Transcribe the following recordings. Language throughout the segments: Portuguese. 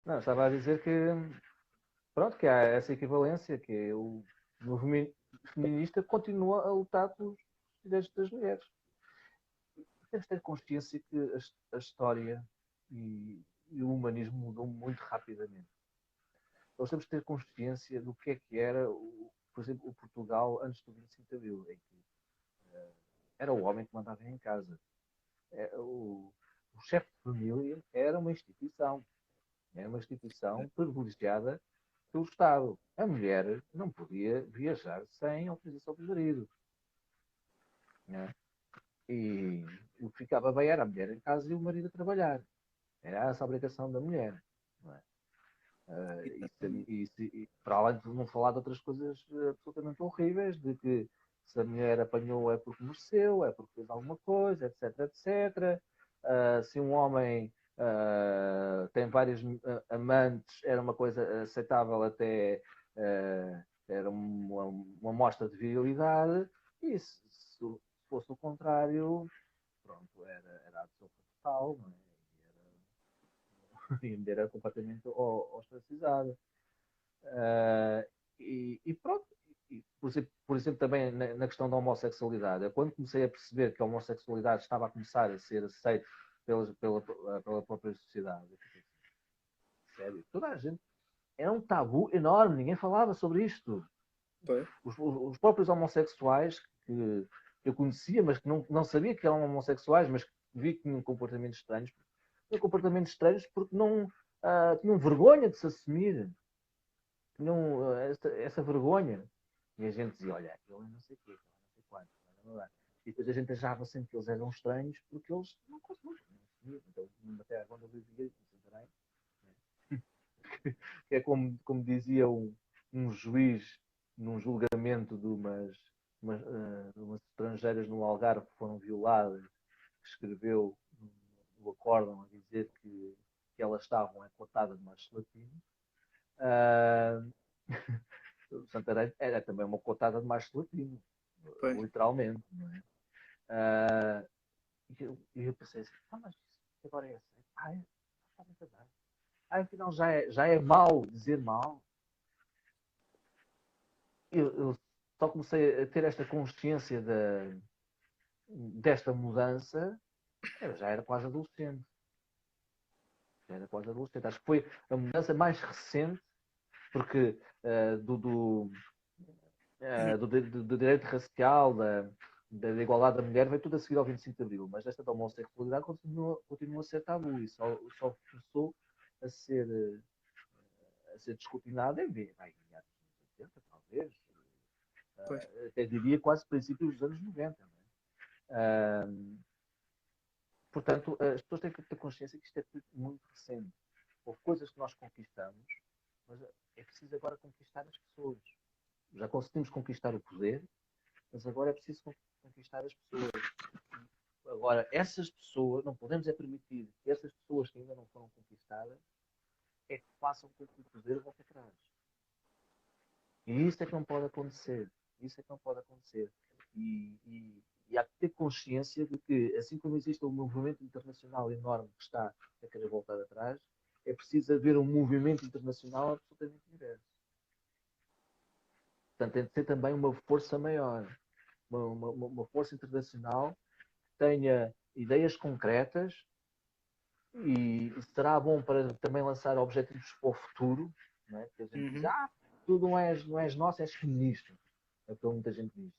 Não, estava a dizer que, pronto, que há essa equivalência, que é o movimento feminista continua a lutar pelos direitos das mulheres. Temos de ter consciência que a história e o humanismo mudou muito rapidamente. Nós temos de ter consciência do que era, por exemplo, o Portugal antes do 25 de Abril, em que era o homem que mandava em casa. O chefe de família era uma instituição privilegiada pelo Estado. A mulher não podia viajar sem autorização do marido. Né? E o que ficava bem era a mulher em casa e o marido a trabalhar. Era essa a obrigação da mulher. Não é? Exatamente. Para além de não falar de outras coisas absolutamente horríveis, de que se a mulher apanhou é porque mereceu, é porque fez alguma coisa, etc, etc. Se um homem tem vários amantes, era uma coisa aceitável até, era uma mostra de virilidade, e se fosse o contrário, pronto, era a pessoa total, não é? E a mulher era completamente ostracizada. Uh, e pronto, por exemplo, também na questão da homossexualidade, eu quando comecei a perceber que a homossexualidade estava a começar a ser aceita pela própria sociedade, eu fiquei assim, sério, toda a gente, era um tabu enorme, ninguém falava sobre isto. Pois. Os próprios homossexuais que eu conhecia, mas que não sabia que eram homossexuais, mas que vi que tinham comportamentos estranhos porque não tinham vergonha de se assumir, tinham essa vergonha. E a gente dizia, olha, ele não sei o quê, não sei quanto. E depois a gente achava sempre que eles eram estranhos porque eles não conseguiam assumir. Então, até quando eu vivia isso, também. É como dizia um juiz num julgamento de umas estrangeiras no Algarve que foram violadas, que escreveu no acórdão a dizer que elas estavam cotadas de macho latino. Uh, Santarém era também uma cotada de macho latino, Pois. literalmente, não é? E eu pensei assim, mas agora é assim. Está muito bem. Afinal já é mau dizer mal. Eu só comecei a ter esta consciência desta mudança, eu já era quase adolescente. Já era quase adolescente. Acho que foi a mudança mais recente, porque do direito racial, da igualdade da mulher, veio tudo a seguir ao 25 de Abril, mas esta da homossexualidade continua a ser tabu e só começou a ser, a ser descortinada em meados dos 80, talvez, Pois. até diria quase princípios dos anos 90. Não é? Portanto, as pessoas têm que ter consciência que isto é tudo muito recente. Houve coisas que nós conquistamos, mas é preciso agora conquistar as pessoas. Já conseguimos conquistar o poder, mas agora é preciso conquistar as pessoas. Agora, essas pessoas, não podemos permitir que essas pessoas que ainda não foram conquistadas é que façam com que o poder volte atrás. E isso é que não pode acontecer. Isso é que não pode acontecer. E há que ter consciência de que, assim como existe um movimento internacional enorme que está a querer voltar atrás, é preciso haver um movimento internacional absolutamente diverso. Portanto, tem de ser também uma força maior, uma força internacional que tenha ideias concretas e será bom para também lançar objetivos para o futuro, não é? Porque a gente diz, Uhum. tu não és nosso, és feminista. É o que muita gente diz.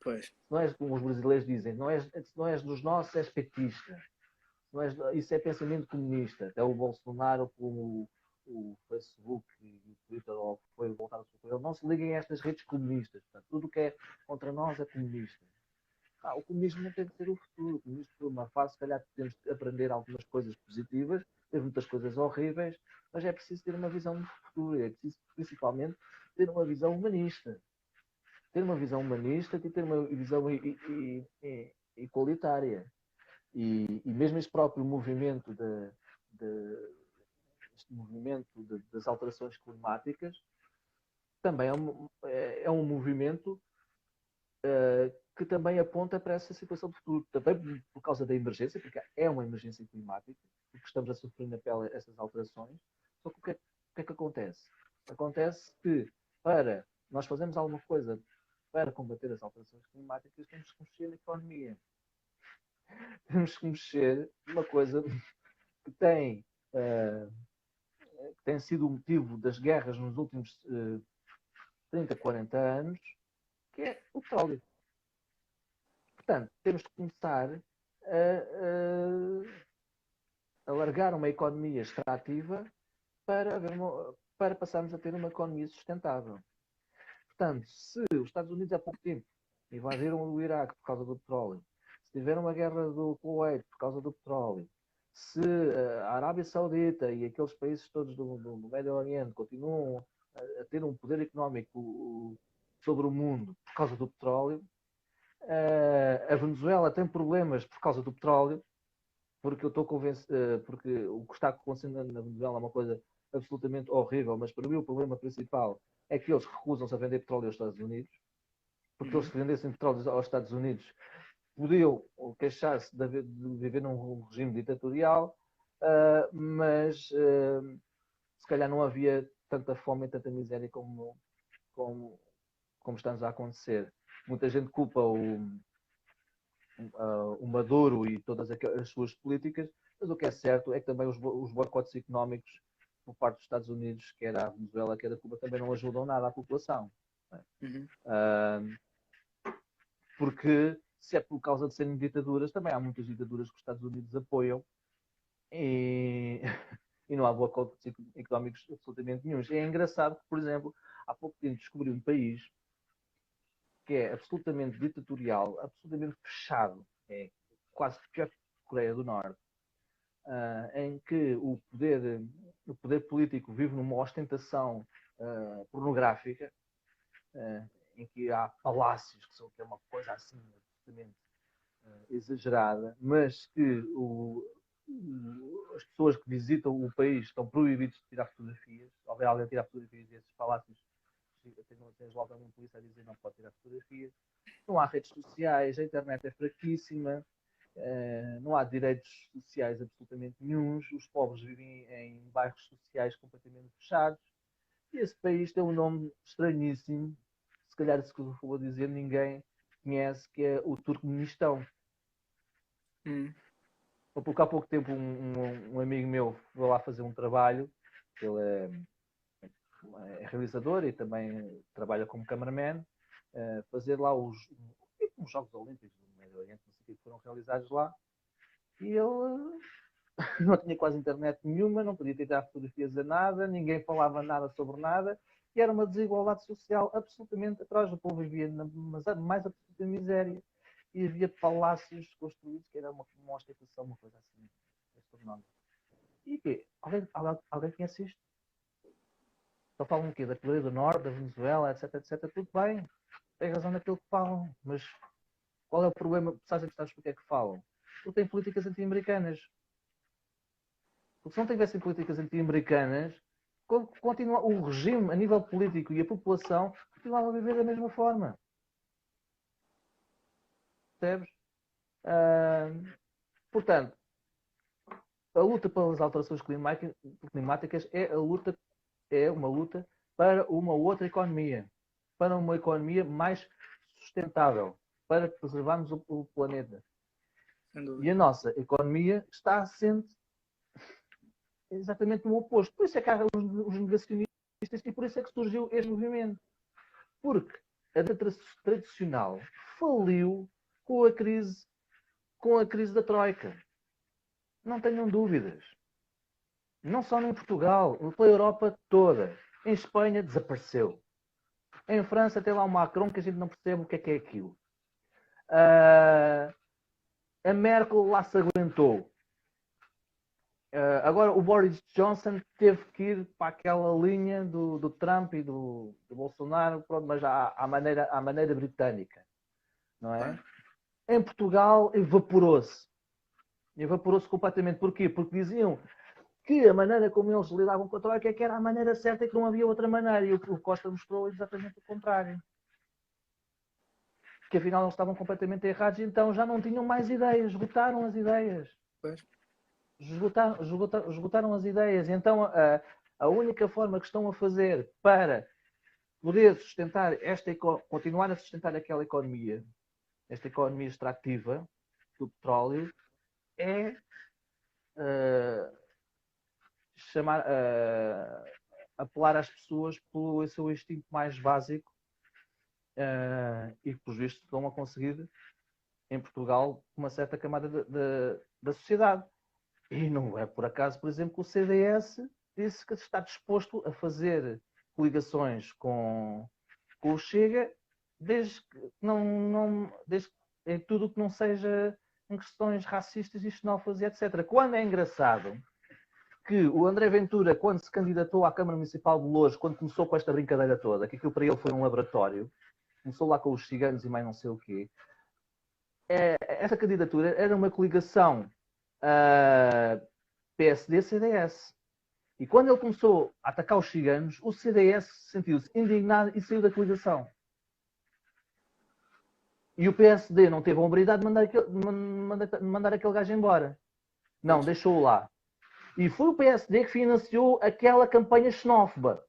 Pois. Se não és, como os brasileiros dizem, se não és dos nossos, és petista. Isso é pensamento comunista. Até o Bolsonaro, como o Facebook e o Twitter, ou foi voltar a ele, não se liguem a estas redes comunistas. Portanto, tudo o que é contra nós é comunista. O comunismo não tem que ser o futuro. O comunismo foi uma fase, se calhar temos de aprender algumas coisas positivas, ter muitas coisas horríveis, mas é preciso ter uma visão de futuro. É preciso, principalmente, ter uma visão humanista. Ter uma visão humanista e ter uma visão igualitária. E mesmo este próprio movimento este movimento das alterações climáticas também é um movimento que também aponta para essa situação de futuro. Também por causa da emergência, porque é uma emergência climática, porque estamos a sofrer na pele essas alterações, Só que o que é que acontece? Acontece que para nós fazermos alguma coisa para combater as alterações climáticas, temos que mexer na economia. Temos que mexer numa coisa que tem, que tem sido o motivo das guerras nos últimos 30, 40 anos, que é o petróleo. Portanto, temos que começar a largar uma economia extrativa para passarmos a ter uma economia sustentável. Portanto, se os Estados Unidos há pouco tempo invadiram o Iraque por causa do petróleo, se tiveram uma guerra do Kuwait por causa do petróleo, se a Arábia Saudita e aqueles países todos do Médio Oriente continuam a ter um poder económico sobre o mundo por causa do petróleo, a Venezuela tem problemas por causa do petróleo, porque eu estou convencido, porque o que está acontecendo na Venezuela é uma coisa absolutamente horrível, mas para mim o problema principal é que eles recusam-se a vender petróleo aos Estados Unidos, porque eles, se vendessem petróleo aos Estados Unidos, podiam queixar-se de viver num regime ditatorial, mas se calhar não havia tanta fome e tanta miséria como está a acontecer. Muita gente culpa o Maduro e todas as suas políticas, mas o que é certo é que também os boicotes económicos por parte dos Estados Unidos, quer a Venezuela, quer a Cuba, também não ajudam nada à população. Porque se é por causa de serem ditaduras, também há muitas ditaduras que os Estados Unidos apoiam e não há boicotes económicos absolutamente nenhum. E é engraçado que, por exemplo, há pouco tempo descobri um país que é absolutamente ditatorial, absolutamente fechado, é quase pior que a Coreia do Norte, em que o poder político vive numa ostentação pornográfica, em que há palácios que é uma coisa assim absolutamente exagerada, mas que as pessoas que visitam o país estão proibidos de tirar fotografias. Se houver alguém a tirar fotografias desses palácios, tens logo uma polícia a dizer não pode tirar fotografias. Não há redes sociais, a internet é fraquíssima, não há direitos sociais absolutamente nenhuns, os pobres vivem em bairros sociais completamente fechados. E esse país tem um nome estranhíssimo, se calhar isso que eu vou dizer ninguém conhece, que é o Turcomenistão. Porque há pouco tempo um amigo meu foi lá fazer um trabalho, ele é realizador e também trabalha como cameraman, fazer lá os Jogos Olímpicos do Médio Oriente, não sei o que foram realizados lá, e ele não tinha quase internet nenhuma, não podia tirar fotografias a nada, ninguém falava nada sobre nada, e era uma desigualdade social absolutamente atrás. O povo vivia na mais absoluta miséria, e havia palácios construídos que era uma ostentação, uma coisa assim. E o quê? Alguém conhece isto? Só falam o quê? Da Coreia do Norte, da Venezuela, etc, etc. Tudo bem, tem razão naquilo que falam, mas qual é o problema? Sabes porque é que falam? Porque têm políticas anti-americanas. Porque se não tivessem políticas anti-americanas, o regime, a nível político e a população, continuava a viver da mesma forma. Percebes? Portanto, a luta pelas alterações climáticas é uma luta para uma outra economia, para uma economia mais sustentável, para preservarmos o planeta. E a nossa economia está assente exatamente no oposto. Por isso é que há os negacionistas e por isso é que surgiu este movimento. Porque a tradicional faliu com a crise da Troika. Não tenham dúvidas. Não só em Portugal, pela Europa toda. Em Espanha desapareceu. Em França tem lá o Macron que a gente não percebe o que é aquilo. A Merkel lá se aguentou. Agora o Boris Johnson teve que ir para aquela linha do Trump e do Bolsonaro, pronto, mas à maneira britânica, não é? Em Portugal evaporou-se completamente. Porquê? Porque diziam que a maneira como eles lidavam com a Troika é que era a maneira certa e que não havia outra maneira, e o Costa mostrou exatamente o contrário, que afinal eles estavam completamente errados e então já não tinham mais ideias, esgotaram as ideias. Esgotaram as ideias. Então A única forma que estão a fazer para poder sustentar continuar a sustentar aquela economia, esta economia extrativa do petróleo, é apelar às pessoas pelo seu instinto mais básico e que, por vistos, estão a conseguir em Portugal uma certa camada da sociedade. E não é por acaso, por exemplo, que o CDS disse que está disposto a fazer coligações com o Chega desde que desde em tudo o que não seja em questões racistas e xenófobas, etc. Quando é engraçado que o André Ventura, quando se candidatou à Câmara Municipal de Loures, quando começou com esta brincadeira toda, que aquilo para ele foi um laboratório, começou lá com os ciganos e mais não sei o quê, essa candidatura era uma coligação PSD-CDS. E quando ele começou a atacar os ciganos, o CDS sentiu-se indignado e saiu da coligação. E o PSD não teve a hombridade de mandar aquele gajo embora. Não, deixou-o lá. E foi o PSD que financiou aquela campanha xenófoba.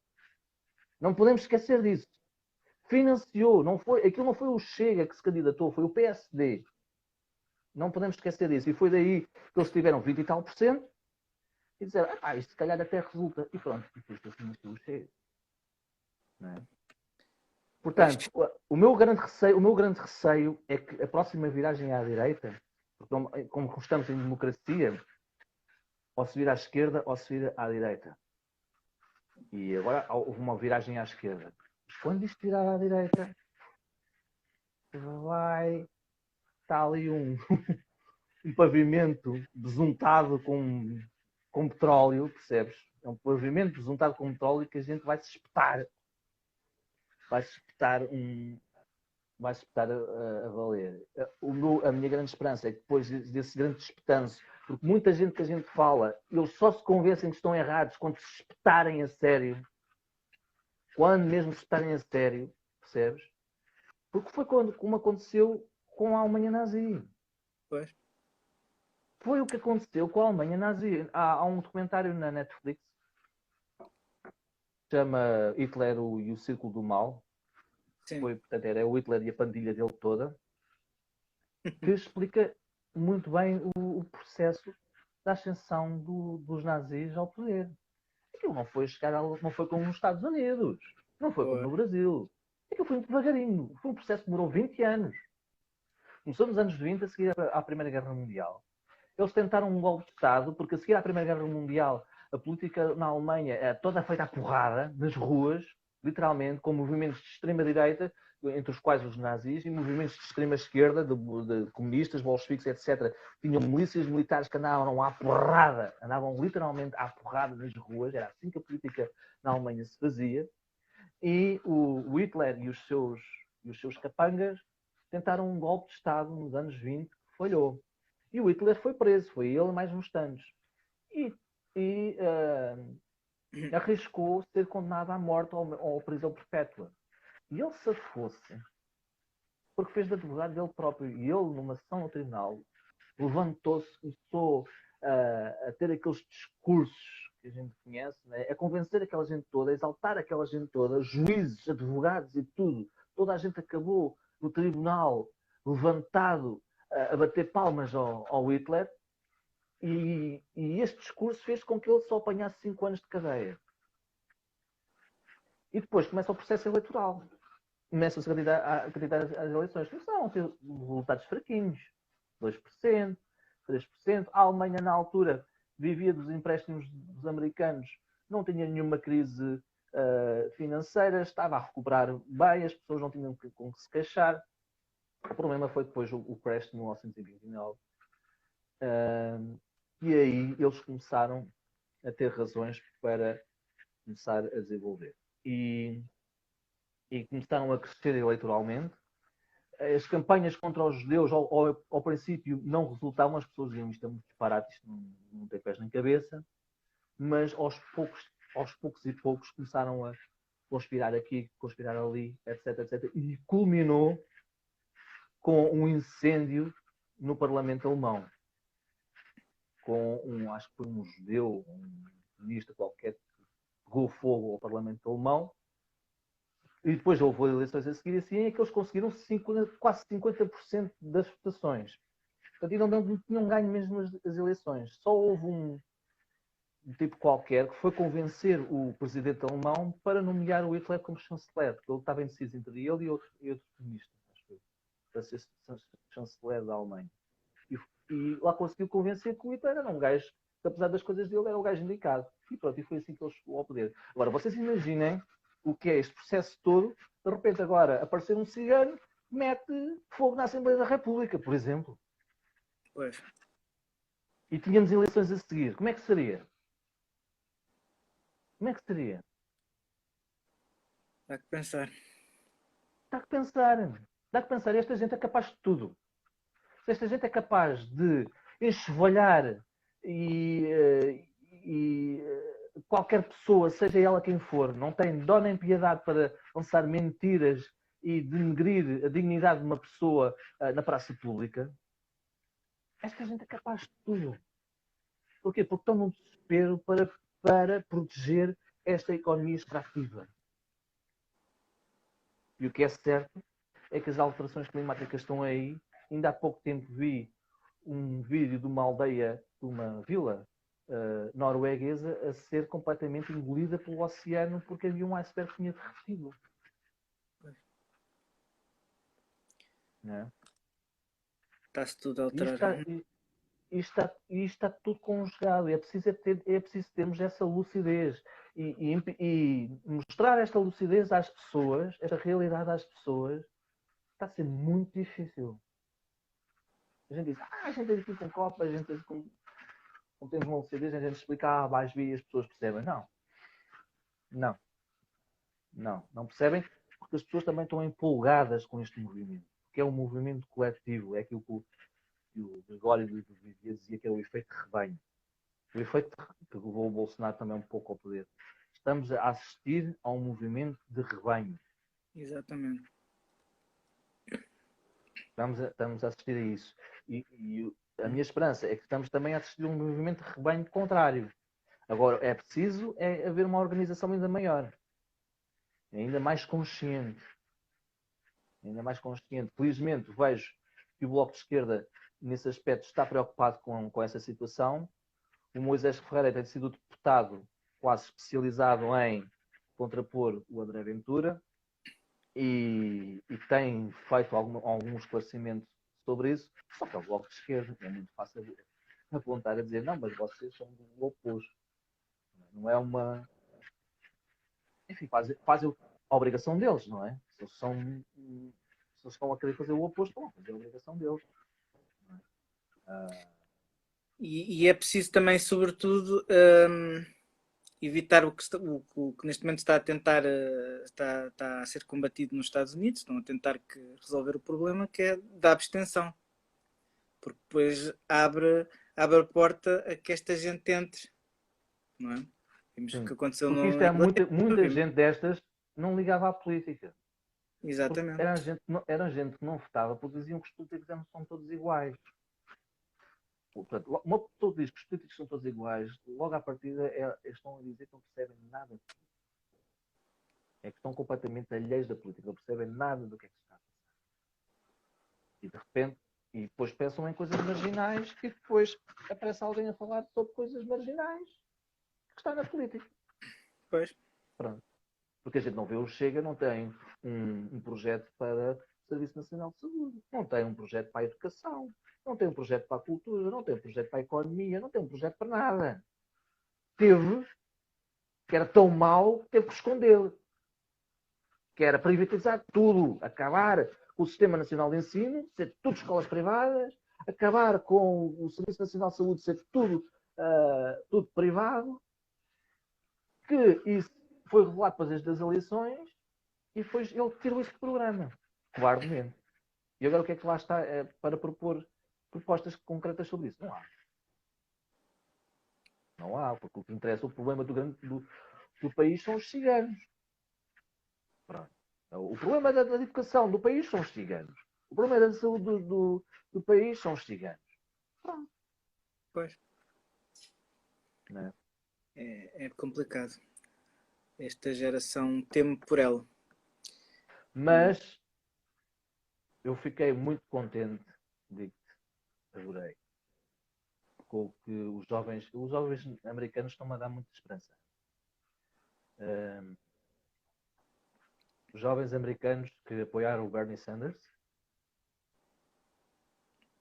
Não podemos esquecer disso. Financiou. Aquilo não foi o Chega que se candidatou, foi o PSD. Não podemos esquecer disso. E foi daí que eles tiveram 20 e tal % e disseram, isto se calhar até resulta. E pronto, depois eu financiou o Chega. Não é? Portanto, o meu grande receio é que a próxima viragem à direita, porque como estamos em democracia, ou se vira à esquerda ou se vira à direita. E agora houve uma viragem à esquerda. Mas quando isto virar à direita, está ali um pavimento besuntado com petróleo, percebes? É um pavimento besuntado com petróleo que a gente vai se espetar. Vai se espetar a valer. A minha grande esperança é que depois desse grande espetanço, porque muita gente que a gente fala, eles só se convencem que estão errados quando se espetarem a sério. Quando mesmo se espetarem a sério, percebes? Porque foi como aconteceu com a Alemanha nazi. Pois. Foi o que aconteceu com a Alemanha nazi. Há um documentário na Netflix que chama Hitler e o Círculo do Mal. Portanto, era o Hitler e a pandilha dele toda, que explica muito bem o processo da ascensão dos nazis ao poder. Aquilo não foi como nos Estados Unidos, não foi como no Brasil. Aquilo foi muito devagarinho. Foi um processo que demorou 20 anos. Começou nos anos 20, a seguir à Primeira Guerra Mundial. Eles tentaram um golpe de Estado, porque a seguir à Primeira Guerra Mundial, a política na Alemanha é toda feita à porrada, nas ruas, literalmente, com movimentos de extrema-direita, entre os quais os nazis, e movimentos de extrema-esquerda, de comunistas, bolcheviques, etc. Tinham milícias militares que andavam à porrada, andavam literalmente à porrada nas ruas, era assim que a política na Alemanha se fazia. E o Hitler e os seus capangas tentaram um golpe de Estado nos anos 20, que falhou. E o Hitler foi preso, foi ele mais uns tantos. E arriscou ser condenado à morte ou prisão perpétua. E ele se fosse, porque fez de advogado dele próprio. E ele, numa sessão no tribunal, levantou-se, começou a ter aqueles discursos que a gente conhece, né? A convencer aquela gente toda, a exaltar aquela gente toda, juízes, advogados e tudo. Toda a gente acabou no tribunal levantado a bater palmas ao Hitler. E este discurso fez com que ele só apanhasse 5 anos de cadeia. E depois começa o processo eleitoral. Começa-se a candidatar às eleições. Começaram a ter resultados fraquinhos. 2%, 3%. A Alemanha, na altura, vivia dos empréstimos dos americanos. Não tinha nenhuma crise financeira. Estava a recuperar bem. As pessoas não tinham com que se queixar. O problema foi depois o crash de 1929. E aí eles começaram a ter razões para começar a desenvolver. E começaram a crescer eleitoralmente. As campanhas contra os judeus, ao princípio, não resultavam. As pessoas diziam isto é muito disparate, isto não tem pés nem cabeça. Mas aos poucos e poucos começaram a conspirar aqui, conspirar ali, etc, etc. E culminou com um incêndio no Parlamento alemão. Com acho que foi um judeu, um comunista qualquer, pegou fogo ao Parlamento Alemão, e depois houve eleições a seguir, assim é que eles conseguiram quase 50% das votações. Portanto, não tinham ganho mesmo as eleições. Só houve um tipo qualquer que foi convencer o presidente alemão para nomear o Hitler como chanceler, porque ele estava indeciso entre ele e outro comunista, para ser chanceler da Alemanha. E lá conseguiu convencer que o Hitler era um gajo, que, apesar das coisas dele, era o gajo indicado. E pronto, e foi assim que ele chegou ao poder. Agora, vocês imaginem o que é este processo todo, de repente agora aparecer um cigano, mete fogo na Assembleia da República, por exemplo. Pois. E tínhamos eleições a seguir. Como é que seria? Como é que seria? Dá que pensar. Dá que pensar. Dá que pensar. Esta gente é capaz de tudo. Se esta gente é capaz de enxovalhar e qualquer pessoa, seja ela quem for, não tem dó nem piedade para lançar mentiras e denegrir a dignidade de uma pessoa na praça pública, esta gente é capaz de tudo. Porquê? Porque estão num desespero para proteger esta economia extrativa. E o que é certo é que as alterações climáticas estão aí. Ainda há pouco tempo vi um vídeo de uma aldeia, de uma vila norueguesa, a ser completamente engolida pelo oceano porque havia um iceberg que tinha derretido. Está-se tudo a alterar. Isto está tudo conjugado. É preciso termos essa lucidez e mostrar esta lucidez às pessoas, esta realidade às pessoas, está a ser muito difícil. A gente diz, a gente tem aqui com copa, a gente tem com temos uma lucidez, a gente explica vais vir e as pessoas percebem. Não percebem, porque as pessoas também estão empolgadas com este movimento, que é um movimento coletivo, é aquilo que o Gregório dizia que é o efeito rebanho. O efeito que levou o Bolsonaro também um pouco ao poder. Estamos a assistir a um movimento de rebanho. Exatamente. Estamos a assistir a isso. E a minha esperança é que estamos também a assistir a um movimento de rebanho contrário. Agora, é preciso haver uma organização ainda maior. Ainda mais consciente. Felizmente, vejo que o Bloco de Esquerda, nesse aspecto, está preocupado com essa situação. O Moisés Ferreira tem sido o deputado quase especializado em contrapor o André Ventura e tem feito algum esclarecimento sobre isso. Só que é o Bloco de Esquerda, é muito fácil apontar a dizer não, mas vocês são do oposto. Não é uma... Enfim, fazem a obrigação deles, não é? Se eles estão a querer fazer o oposto, vão fazer a obrigação deles. E é preciso também, sobretudo, evitar o que neste momento está a tentar está a ser combatido nos Estados Unidos. Estão a tentar resolver o problema, que é da abstenção, porque depois abre a porta a que esta gente entre, não é? Vimos o que aconteceu porque isto é muita gente destas não ligava à política. Exatamente. Era gente que não votava porque diziam que os políticos são todos iguais. Portanto, uma pessoa que diz que os políticos são todos iguais, logo à partida estão a dizer que não percebem nada. É que estão completamente alheios da política, não percebem nada do que é que se está a passar. E de repente, e depois pensam em coisas marginais e depois aparece alguém a falar sobre coisas marginais que está na política. Pois. Pronto. Porque a gente não vê o Chega, não tem um projeto para o Serviço Nacional de Saúde, não tem um projeto para a educação, não tem um projeto para a cultura, não tem um projeto para a economia, não tem um projeto para nada. Teve, que era tão mau, teve que esconder. Que era privatizar tudo, acabar com o Sistema Nacional de Ensino, ser tudo escolas privadas, acabar com o Serviço Nacional de Saúde, ser tudo privado, que isso foi revelado depois das eleições e depois ele tirou esse programa, covardemente. E agora o que é que lá está para propor propostas concretas sobre isso? Não há, porque o que interessa, o problema do país são os ciganos. Pronto. O problema da educação do país são os ciganos. O problema da saúde do país são os ciganos. Pronto. Pois. Não é? É complicado. Esta geração teme por ela. Mas eu fiquei muito contente, digo-te, adorei, com o que os jovens americanos estão a dar muita esperança. Os jovens americanos que apoiaram o Bernie Sanders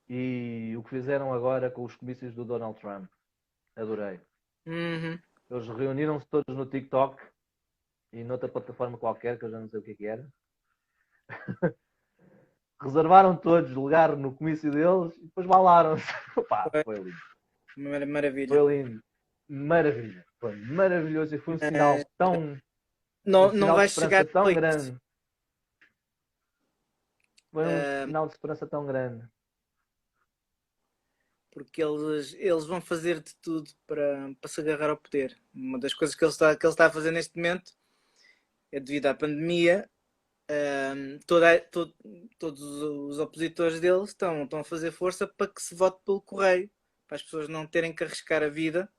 e o que fizeram agora com os comícios do Donald Trump. Adorei. Uhum. Eles reuniram-se todos no TikTok e noutra plataforma qualquer, que eu já não sei o que era. Reservaram todos lugar no comício deles e depois balaram-se. Foi lindo. Maravilha. Foi lindo. Maravilha. Foi maravilhoso e foi um sinal tão... Não, um sinal não vai de esperança chegar tão depois. grande. Foi um sinal de esperança tão grande. Porque eles vão fazer de tudo para se agarrar ao poder. Uma das coisas que ele está a fazer neste momento é devido à pandemia. Todos os opositores dele estão a fazer força para que se vote pelo correio, para as pessoas não terem que arriscar a vida.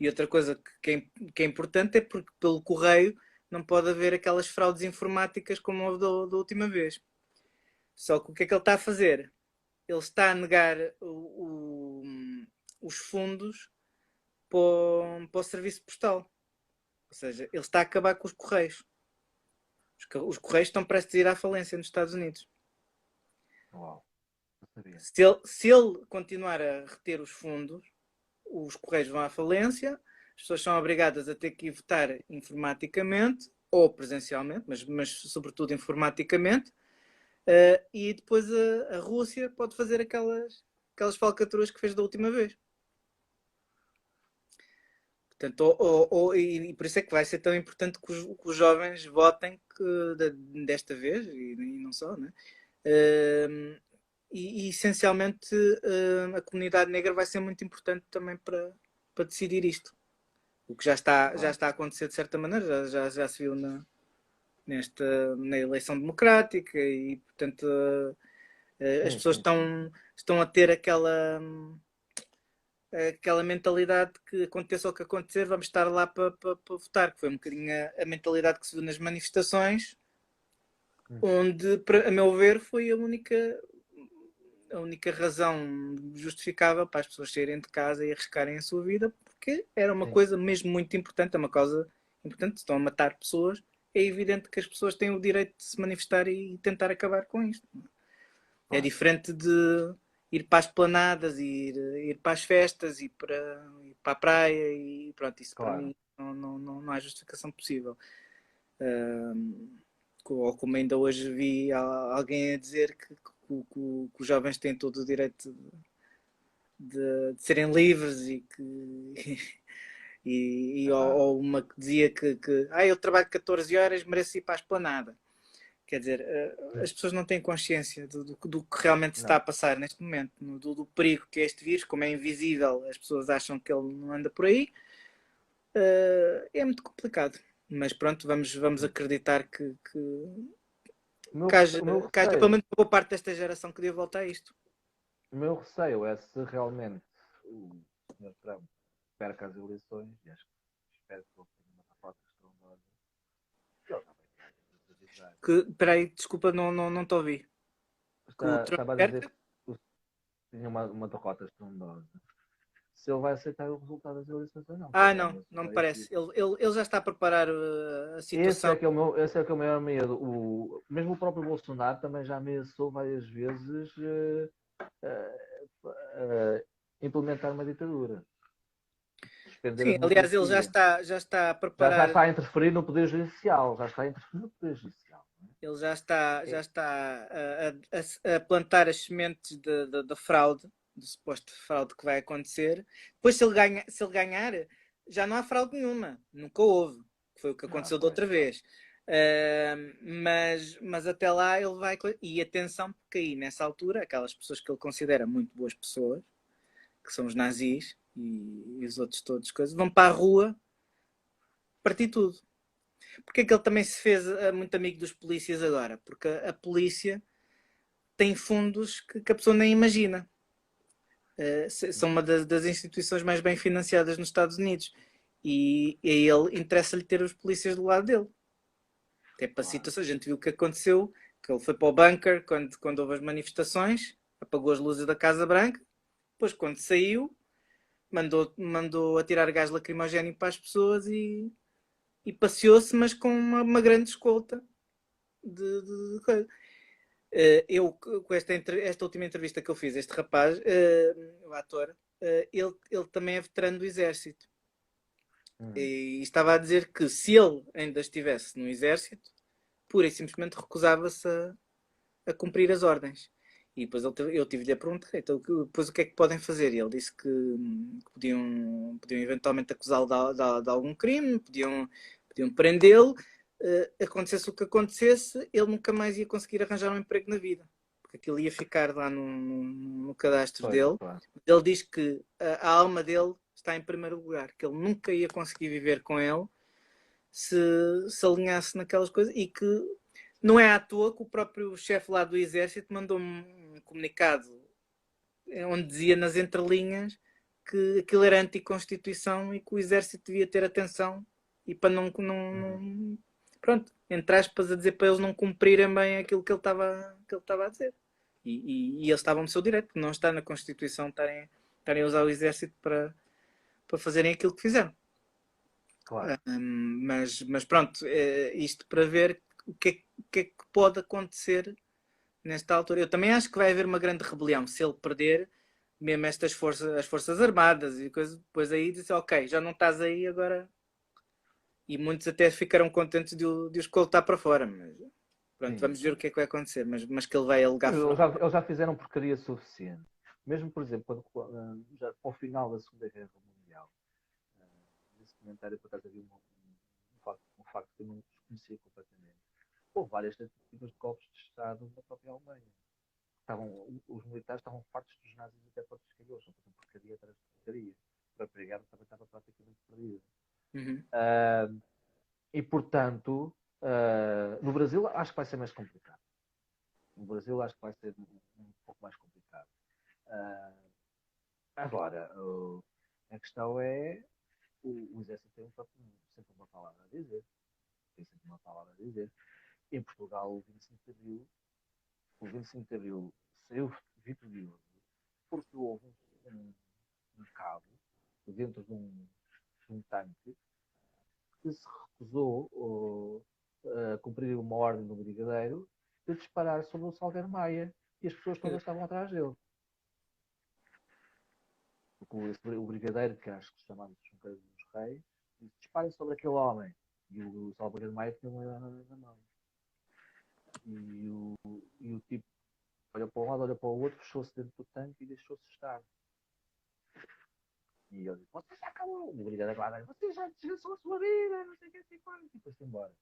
E outra coisa que é importante é porque pelo correio não pode haver aquelas fraudes informáticas como houve da última vez. Só que o que é que ele está a fazer? Ele está a negar os fundos para o serviço postal. Ou seja, ele está a acabar com os correios. Os correios estão prestes a ir à falência nos Estados Unidos. Uau, não sabia. Se ele continuar a reter os fundos, os correios vão à falência, as pessoas são obrigadas a ter que votar informaticamente ou presencialmente, mas sobretudo informaticamente, e depois a Rússia pode fazer aquelas falcatruas que fez da última vez. Portanto, e por isso é que vai ser tão importante que os jovens votem desta vez, e não só, né? E essencialmente a comunidade negra vai ser muito importante também para decidir isto. O que já está a acontecer de certa maneira, já se viu na eleição democrática e, portanto, as pessoas estão a ter aquela mentalidade que aconteça o que acontecer, vamos estar lá para votar, que foi um bocadinho a mentalidade que se viu nas manifestações, onde, a meu ver, foi a única razão justificável para as pessoas saírem de casa e arriscarem a sua vida, porque era uma coisa mesmo muito importante, é uma causa importante, estão a matar pessoas, é evidente que as pessoas têm o direito de se manifestar e tentar acabar com isto. É diferente de ir para as planadas, ir para as festas, ir para a praia e pronto, isso para mim não há justificação possível. Ou como ainda hoje vi alguém a dizer que os jovens têm todo o direito de serem livres e que ou uma que dizia que eu trabalho 14 horas, mereço ir para a esplanada. Quer dizer, as pessoas não têm consciência do que realmente se está a passar neste momento, do perigo que é este vírus, como é invisível, as pessoas acham que ele não anda por aí. É muito complicado. Mas pronto, vamos acreditar que haja pelo menos boa parte desta geração que dê volta a isto. O meu receio é se realmente o Sr. Trump perca as eleições, e acho que espero que ele tenha uma derrota estrondosa. Espera aí, desculpa, não te ouvi. Estava a dizer que tinha uma derrota estrondosa. Se ele vai aceitar o resultado das eleições ou não. Não me parece. Ele já está a preparar a situação. Esse é que é o maior medo. Mesmo o próprio Bolsonaro também já ameaçou várias vezes implementar uma ditadura. Sim, aliás, ele já está a preparar. Já está a interferir no Poder Judicial. Ele já está a plantar as sementes da fraude, do suposto fraude que vai acontecer. Depois, se ele ganhar, já não há fraude nenhuma. Nunca houve. Foi o que aconteceu da outra vez. Mas até lá ele vai... E atenção, porque aí, nessa altura, aquelas pessoas que ele considera muito boas pessoas, que são os nazis e os outros todos, vão para a rua partir tudo. Porque é que ele também se fez muito amigo dos polícias agora? Porque a polícia tem fundos que a pessoa nem imagina. São uma das instituições mais bem financiadas nos Estados Unidos. E a ele interessa-lhe ter os polícias do lado dele. Até para a situação, a gente viu o que aconteceu, que ele foi para o bunker quando houve as manifestações, apagou as luzes da Casa Branca, depois quando saiu, mandou atirar gás lacrimogéneo para as pessoas e passeou-se, mas com uma grande escolta de coisa. Eu, com esta última entrevista que eu fiz, este rapaz, o ator, ele também é veterano do Exército. E estava a dizer que se ele ainda estivesse no Exército, pura e simplesmente recusava-se a cumprir as ordens. E depois eu tive-lhe a perguntar, então, depois o que é que podem fazer? E ele disse que podiam eventualmente acusá-lo de algum crime, podiam prendê-lo. Acontecesse o que acontecesse, ele nunca mais ia conseguir arranjar um emprego na vida. Porque aquilo ia ficar lá no cadastro dele. Claro. Ele diz que a alma dele está em primeiro lugar, que ele nunca ia conseguir viver com ele se alinhasse naquelas coisas e que não é à toa que o próprio chefe lá do Exército mandou um comunicado onde dizia nas entrelinhas que aquilo era anticonstituição e que o Exército devia ter atenção e para não pronto, entre aspas, a dizer para eles não cumprirem bem aquilo que ele estava a dizer. E eles estavam no seu direito, não está na Constituição estarem a usar o Exército para fazerem aquilo que fizeram. Claro. Mas pronto, isto para ver o que é que pode acontecer nesta altura. Eu também acho que vai haver uma grande rebelião se ele perder mesmo as forças armadas e coisas. Depois aí diz, ok, já não estás aí agora. E muitos até ficaram contentes de o escoltar para fora. Mas pronto, vamos ver o que é que vai acontecer. Mas que ele vai alegar Eles já fizeram porcaria suficiente. Mesmo, por exemplo, já ao final da Segunda Guerra Mundial, nesse comentário, por acaso, havia um facto que eu não desconhecia completamente. Houve várias tentativas de golpes de Estado na própria Alemanha. Os militares estavam fartos dos nazis até para os escalhões, só faziam porcaria atrás de porcaria. Para pregar também estava praticamente perdida. E, portanto, no Brasil acho que vai ser mais complicado. No Brasil acho que vai ser um pouco mais complicado. Agora, a questão é o Exército tem sempre uma palavra a dizer. Tem sempre uma palavra a dizer. Em Portugal, o 25 de Abril saiu vitorioso porque houve um cabo dentro de um tanque que se recusou a cumprir uma ordem do brigadeiro de disparar sobre o Salgueiro Maia e as pessoas todas estavam atrás dele. O brigadeiro, que acho que se chamava dos Reis, disse: disparem sobre aquele homem. E o Salgueiro Maia tinha uma arma na mão. E o tipo olhou para um lado, olhou para o outro, fechou-se dentro do tanque e deixou-se estar. E eu disse: você já acabou. E o brigadeiro lá, você já desgastou a sua vida, não sei o que, assim, quando. E foi-se embora.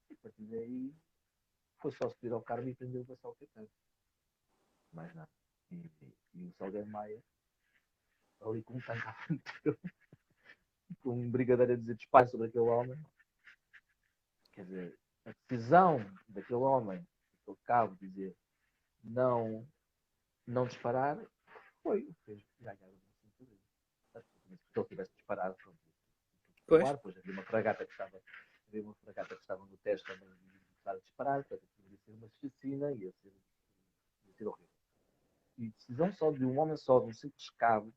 E a partir daí foi só subir ao carro e prender o Vassal Caetano. Mais nada. E o Salgueiro Maia, ali com um tanque à frente dele, com um brigadeiro a dizer disparo sobre aquele homem. Quer dizer, a decisão daquele homem, daquele cabo, dizer não disparar, foi o que fez ganhar o 25 de Abril. Se ele tivesse disparado, pronto. Depois havia uma fragata que estava no teste também de começar a disparar, portanto, ia ser uma chacina, ia ser horrível. E decisão só de um homem só, de um simples cabo.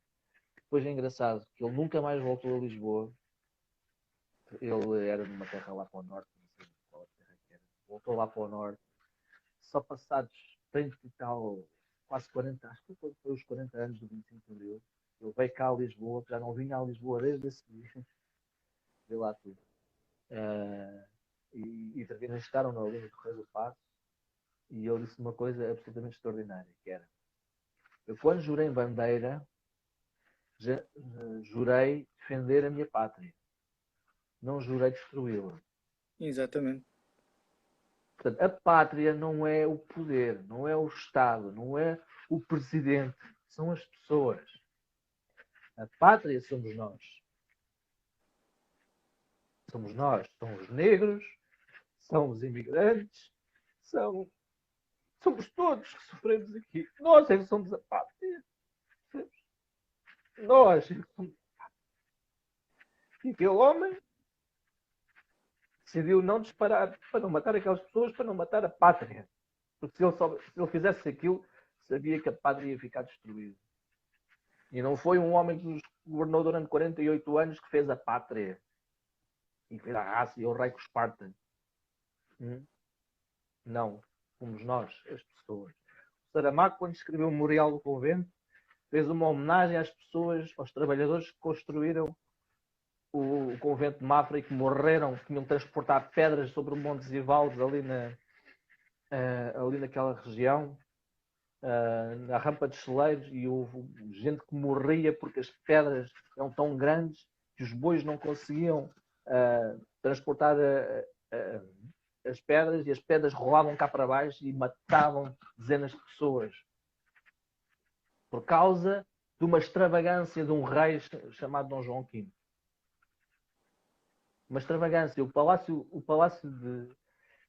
Depois é engraçado que ele nunca mais voltou a Lisboa. Ele era de uma terra lá para o norte, não sei qual terra que era. Voltou lá para o norte, só passados 30 e tal, quase 40, acho que foi os 40 anos do 25 de Abril. Ele veio cá a Lisboa, já não vinha a Lisboa desde esse dia. Vê lá tudo. E entrevistaram-no ali no Correio do Passo e ele disse uma coisa absolutamente extraordinária, que era: eu quando jurei em bandeira, jurei defender a minha pátria. Não jurei destruí-la. Exatamente. Portanto, a pátria não é o poder, não é o Estado, não é o presidente, são as pessoas. A pátria somos nós. Somos nós, são os negros, são os imigrantes, somos todos que sofremos aqui. Nós é que somos a pátria. Nós é que somos a pátria. E aquele homem decidiu não disparar para não matar aquelas pessoas, para não matar a pátria. Porque se ele fizesse aquilo, sabia que a pátria ia ficar destruída. E não foi um homem que nos governou durante 48 anos que fez a pátria. E fez a raça e o rei com Esparta. Não. Fomos nós, as pessoas. O Saramago, quando escreveu o Memorial do Convento, fez uma homenagem às pessoas, aos trabalhadores que construíram o convento de Mafra e que morreram, que tinham de transportar pedras sobre o Monte Zivaldes ali naquela região, na rampa de Celeiros, e houve gente que morria porque as pedras eram tão grandes que os bois não conseguiam transportar as pedras, e as pedras rolavam cá para baixo e matavam dezenas de pessoas por causa de uma extravagância de um rei chamado Dom João V. Uma extravagância. O palácio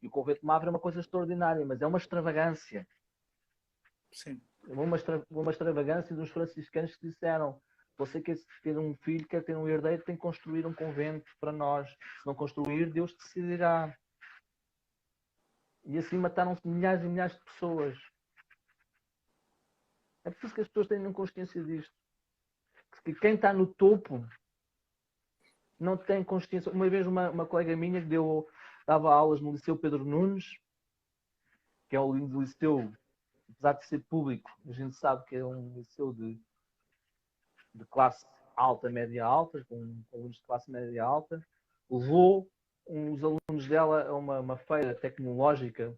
e o convento de Mafra é uma coisa extraordinária, mas é uma extravagância. Sim. Uma extravagância dos franciscanos que disseram: você quer ter um filho, quer ter um herdeiro, tem que construir um convento para nós. Se não construir, Deus decidirá. E assim mataram-se milhares e milhares de pessoas. É preciso que as pessoas tenham consciência disto. Que quem está no topo não tem consciência. Uma vez uma colega minha que dava aulas no Liceu Pedro Nunes, que é o liceu, apesar de ser público, a gente sabe que é um liceu de classe alta, média alta, com alunos de classe média alta, levou os alunos dela a uma feira tecnológica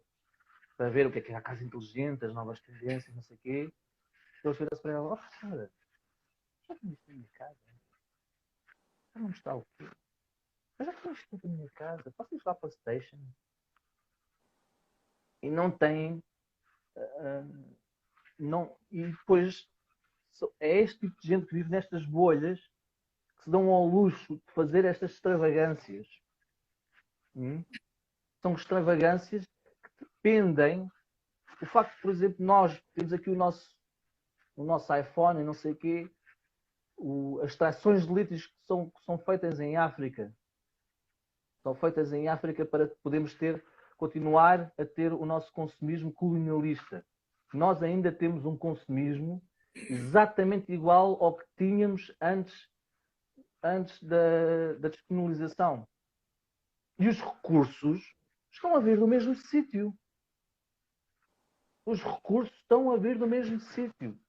para ver o que é a casa inteligente, as novas tendências, não sei o quê. Eles viram-se para ela: professora, já tinha isto na minha casa? Já não está o quê? Mas já tinha isto na minha casa? Posso ir jogar PlayStation? E não têm. Não, e depois é este tipo de gente que vive nestas bolhas que se dão ao luxo de fazer estas extravagâncias. São extravagâncias que dependem. O facto de, por exemplo, nós temos aqui o nosso iPhone e não sei o quê, as extrações de lítios que são feitas em África. São feitas em África para podermos continuar a ter o nosso consumismo colonialista. Nós ainda temos um consumismo exatamente igual ao que tínhamos antes da descolonização. E os recursos estão a vir do mesmo sítio. Os recursos estão a vir do mesmo sítio.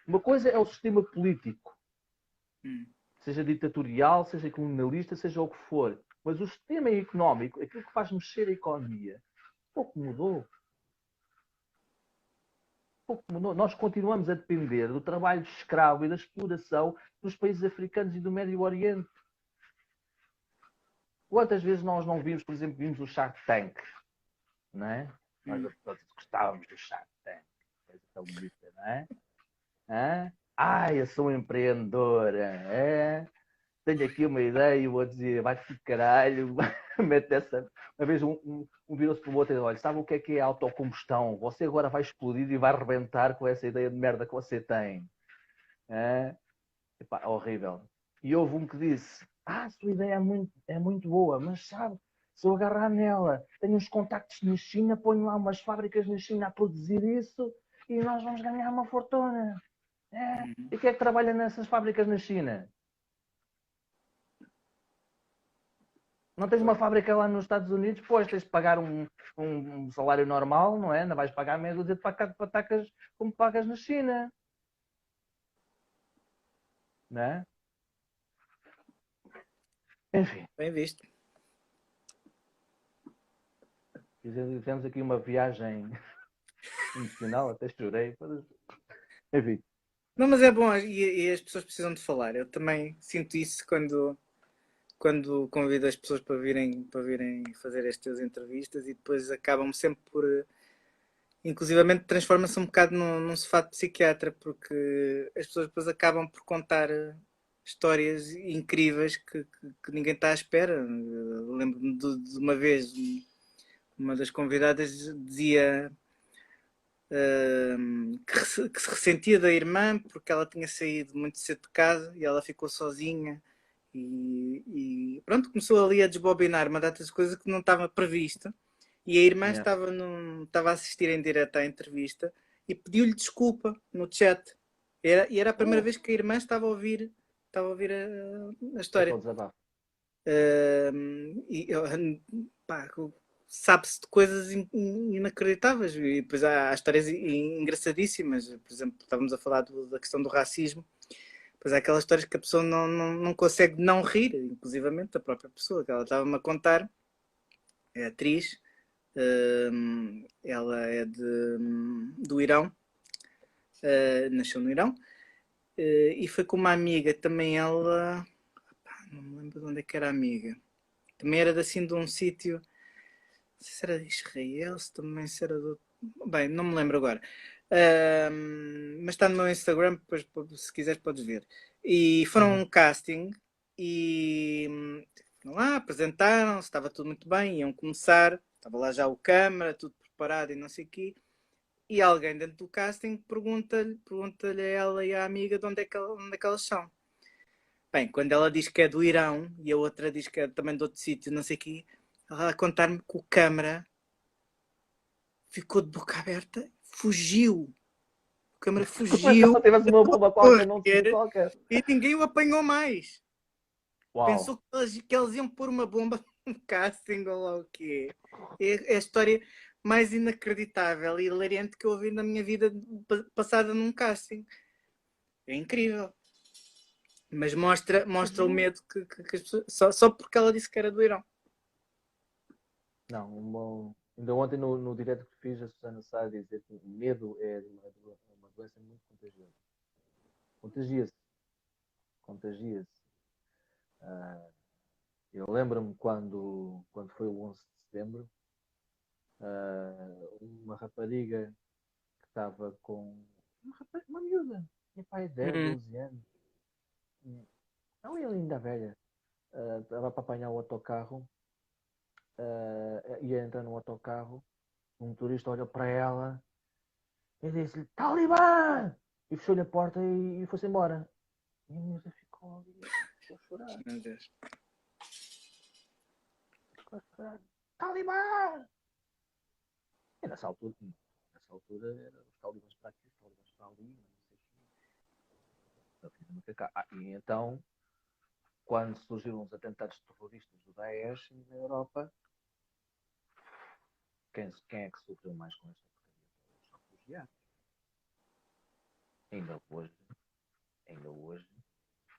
Uma coisa é o sistema político, seja ditatorial, seja colonialista, seja o que for. Mas o sistema económico, aquilo que faz mexer a economia, pouco mudou. Nós continuamos a depender do trabalho de escravo e da exploração dos países africanos e do Médio Oriente. Quantas vezes nós não vimos, por exemplo, vimos o Shark Tank, não é? Nós gostávamos do Shark Tank, coisa tão bonita, não é? Eu sou empreendedora, tenho aqui uma ideia e vou dizer: vai-te de caralho, mete essa. Uma vez um virou-se para o outro e disse: olha, sabe o que é a autocombustão? Você agora vai explodir e vai arrebentar com essa ideia de merda que você tem. Epá, horrível. E houve um que disse: a sua ideia é muito boa, mas sabe, se eu agarrar nela, tenho uns contactos na China, ponho lá umas fábricas na China a produzir isso e nós vamos ganhar uma fortuna. E quem é que trabalha nessas fábricas na China? Não tens uma fábrica lá nos Estados Unidos? Pois, tens de pagar um salário normal, não é? Não vais pagar meia dúzia de patacas como pagas na China. Não é? Enfim. Bem visto. Fizemos aqui uma viagem emocional, até chorei. Enfim. Não, mas é bom, e as pessoas precisam de falar. Eu também sinto isso quando convido as pessoas para virem fazer estas entrevistas, e depois acabam sempre por, inclusivamente, transforma-se um bocado num sofá de psiquiatra, porque as pessoas depois acabam por contar histórias incríveis que ninguém está à espera. Lembro-me de uma vez, uma das convidadas dizia: que se ressentia da irmã porque ela tinha saído muito cedo de casa e ela ficou sozinha. E pronto, começou ali a desbobinar uma data de coisas que não estava prevista. E a irmã Yeah. estava a assistir em direto à entrevista e pediu-lhe desculpa no chat. Era a primeira vez que a irmã estava a ouvir a história. Aquele desabafo. E pá, sabe-se de coisas inacreditáveis e depois há histórias engraçadíssimas. Por exemplo, estávamos a falar da questão do racismo. Pois há aquelas histórias que a pessoa não consegue não rir, inclusivamente a própria pessoa, que ela estava-me a contar, é atriz, ela é do Irão, nasceu no Irão, e foi com uma amiga também, ela, não me lembro de onde é que era a amiga, também era assim de um sítio, não sei se era de Israel, se também se era do... Bem, não me lembro agora. Mas está no meu Instagram, depois se quiseres podes ver. E foram a um casting e foram lá, apresentaram-se, estava tudo muito bem, iam começar, estava lá já o câmara, tudo preparado e não sei o quê. E alguém dentro do casting pergunta-lhe a ela e à amiga de onde é que elas são. Bem, quando ela diz que é do Irão e a outra diz que é também de outro sítio, não sei o quê, ela a contar-me que o câmara ficou de boca aberta, fugiu. O câmara Como se ela fugiu tivesse uma bomba qualquer num sítio correr qualquer. e ninguém o apanhou mais. Uau. Pensou que eles iam pôr uma bomba no casting ou lá o quê. É a história mais inacreditável e hilariante que eu ouvi na minha vida passada num casting. É incrível. Mas mostra o medo que as pessoas. Só porque ela disse que era do Irão. Não, ainda ontem no direto que fiz, a Susana Sá a dizer que o medo é uma doença muito contagiosa. Contagia-se. Contagia-se. Uh, eu lembro-me quando foi o 11 de setembro, uma rapariga que estava com. Uma miúda. Tinha pai 10, 12 anos. Não, ele ainda velha. Estava para apanhar o autocarro. Ia entrar no autocarro. Um motorista olhou para ela e disse-lhe: Talibã! E fechou-lhe a porta e foi-se embora. E a miúda ficou ali, ficou a chorar. Meu Deus. Ficou a chorar. Talibã! E nessa altura eram os talibãs para aqui, os talibãs para ali, não sei o quê. E então, quando surgiram os atentados terroristas do Daesh na Europa, quem é que sofreu mais com esta porcaria? Os refugiados. Ainda hoje, ainda hoje,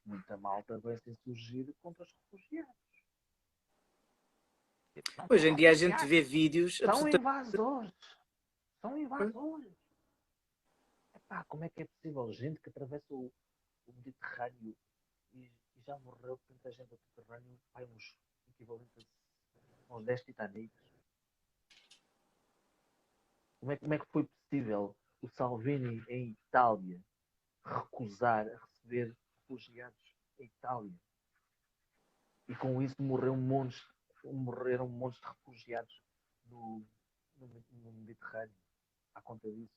muita malta vai se insurgir contra os refugiados. Não Hoje são em dia a gente refugiados, vê vídeos são absolutamente. invasores. São invasores. Epá, como é que é possível gente que atravessa o Mediterrâneo e já morreu tanta gente do Mediterrâneo, vai uns equivalentes a uns 10 Titanics? Como é que foi possível o Salvini em Itália recusar a receber refugiados em Itália? E com isso morreram montes de refugiados no Mediterrâneo à conta disso.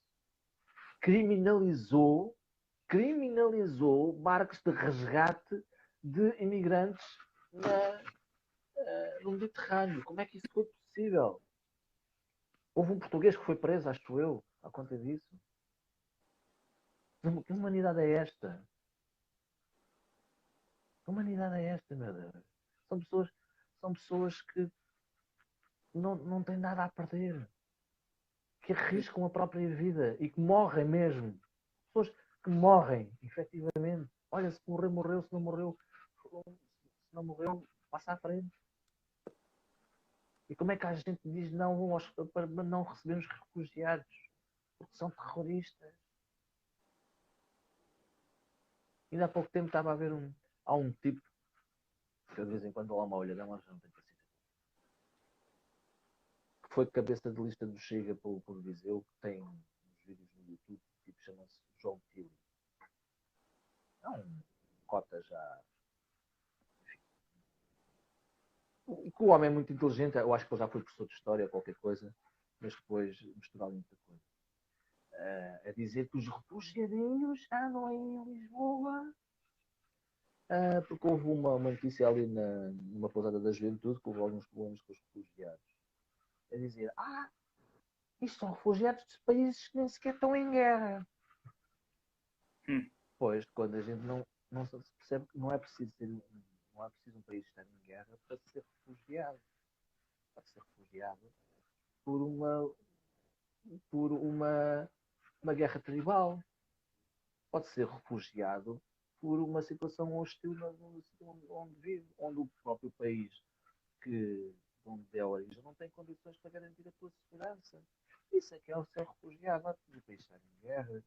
Criminalizou barcos de resgate de imigrantes no Mediterrâneo. Como é que isso foi possível? Houve um português que foi preso, acho eu, à conta disso. Que humanidade é esta? Que humanidade é esta, meu Deus? São pessoas que não têm nada a perder. Que arriscam a própria vida e que morrem mesmo. Pessoas que morrem, efetivamente. Olha, se morreu, morreu. Se não morreu, passa à frente. E como é que a gente diz não para não receber os refugiados? Porque são terroristas. Ainda há pouco tempo estava a ver há um tipo que de vez em quando dá uma olhada, mas não tem paciência. Que foi cabeça de lista do Chega por Viseu, que tem uns vídeos no YouTube, tipo chama-se João Tilo. É um cota já. Que o homem é muito inteligente, eu acho que ele já foi professor de história ou qualquer coisa, mas depois misturado muita coisa. a dizer que os refugiadinhos andam aí em Lisboa. Porque houve uma notícia ali numa pousada da juventude que houve alguns problemas com os refugiados. A dizer, isto são refugiados de países que nem sequer estão em guerra. Pois, quando a gente não se percebe que não é preciso um país estar em guerra para ser refugiado. Para ser refugiado por uma guerra tribal. Pode ser refugiado por uma situação hostil onde vive, onde o próprio país de onde é a origem não tem condições para garantir a tua segurança. Isso é que é o ser refugiado. Não é preciso o país estar em guerra.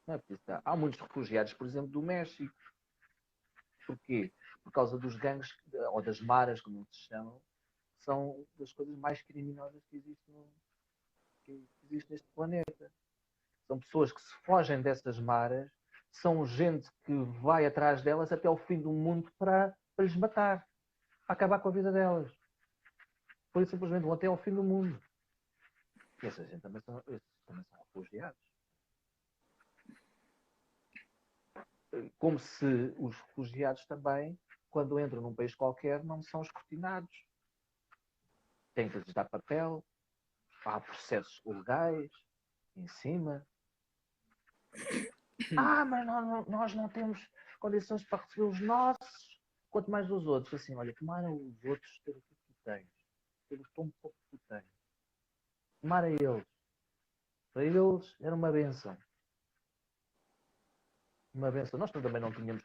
Não é preciso estar. Há muitos refugiados, por exemplo, do México. Porquê? Por causa dos gangues, ou das maras, como se chamam, que são das coisas mais criminosas que existe neste planeta. São pessoas que se fogem dessas maras, são gente que vai atrás delas até ao fim do mundo para lhes matar, para acabar com a vida delas. Por isso simplesmente vão até ao fim do mundo. E essa gente também são refugiados. Como se os refugiados também, quando entram num país qualquer, não são escrutinados. Têm que lhes dar papel, há processos legais em cima. Mas nós não temos condições para receber os nossos, quanto mais os outros. Assim, olha, tomara os outros ter o que tu tens, ter o tão pouco que tu tens. Tomara eles. Para eles era uma benção. Uma benção. Nós também não tínhamos,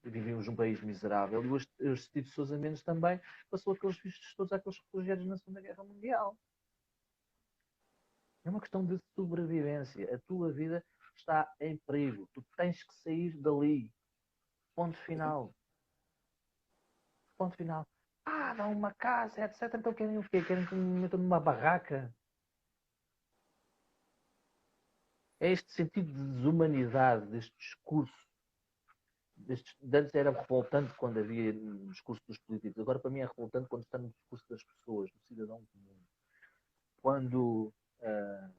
vivíamos num país miserável, e o Aristides de Sousa Mendes também passou aqueles vistos todos àqueles refugiados na Segunda Guerra Mundial. É uma questão de sobrevivência. A tua vida está em perigo. Tu tens que sair dali. Ponto final. Ponto final. Dá uma casa, etc. Então querem o quê? Querem que me metam numa barraca? É este sentido de desumanidade deste discurso. Antes era revoltante quando havia no discurso dos políticos. Agora para mim é revoltante quando está no discurso das pessoas, do cidadão comum. Quando a